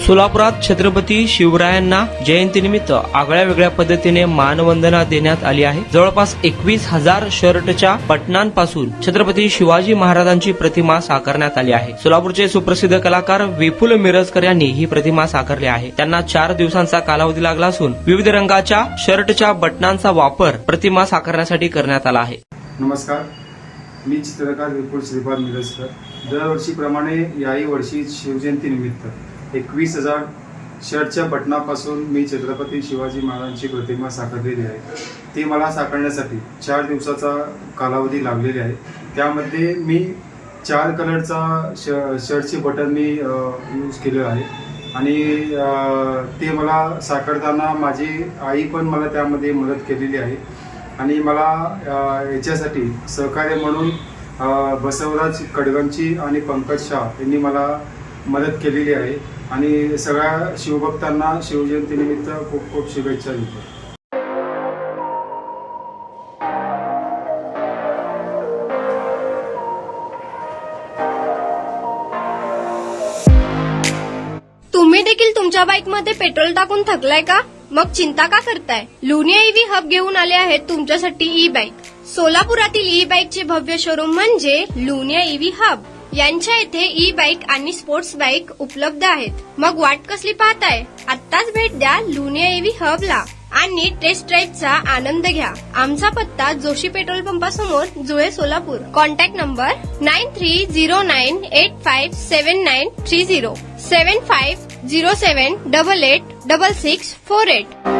सोलापुरात छत्रपती शिवरायांना जयंतीनिमित्त आगळ्या वेगळ्या पद्धतीने मानवंदना देण्यात आली आहे। जवळपास 21,000 शर्टच्या बटनांपासून छत्रपती शिवाजी महाराजांची प्रतिमा साकारण्यात आली आहे। सोलापूरचे सुप्रसिद्ध कलाकार विपुल मिरजकर यांनी ही प्रतिमा साकारली आहे। त्यांना 4 दिवसांचा कालावधी लागला असून विविध रंगाच्या शर्टच्या बटनांचा वापर प्रतिमा साकारण्यासाठी करण्यात आला आहे। नमस्कार, मी चित्रकार विपुल श्रीपाद मिरजकर। दरवर्षीप्रमाणे याही वर्षी शिवजयंतीनिमित्त 21,000 शर्टच्या बटनापासून मी छत्रपती शिवाजी महाराजांची प्रतिमा साकारलेली आहे। ती मला साकारण्यासाठी 4 दिवसाचा कालावधी लागलेला आहे। त्यामध्ये मी 4 कलरचा शर्टचे बटन मी यूज केले आहे आणि ते मला साकारताना माझी आई पण मला त्यामध्ये मदत केलेली आहे आणि मला याच्यासाठी सहकार्य म्हणून बसवराज कडगंची आणि पंकज शाह यांनी मला मदत केलेली आहे आणि सगळ्या शिवभक्तांना शिवजयंतीनिमित्त खूप खूप शुभेच्छा देतो। तुम्ही देखील तुमच्या बाईकमध्ये पेट्रोल टाकून थकलाय का? मग चिंता का करताय? लुनिया ईव्ही हब घेऊन आले आहेत तुमच्यासाठी ई बाईक। सोलापुरातील ई बाईकचे भव्य शोरूम म्हणजे लुनिया ईव्ही हब। यांच्या इथे ई बाईक आणि स्पोर्ट्स बाईक उपलब्ध आहेत। मग वाट कसली पाहताय? आत्ताच भेट द्या लुनिया ईव्ही हबला आणि टेस्ट ड्राईव्हचा आनंद घ्या। आमचा पत्ता जोशी पेट्रोल पंपासमोर, जुळे, सोलापूर। Contact number 9309857930 7507886648।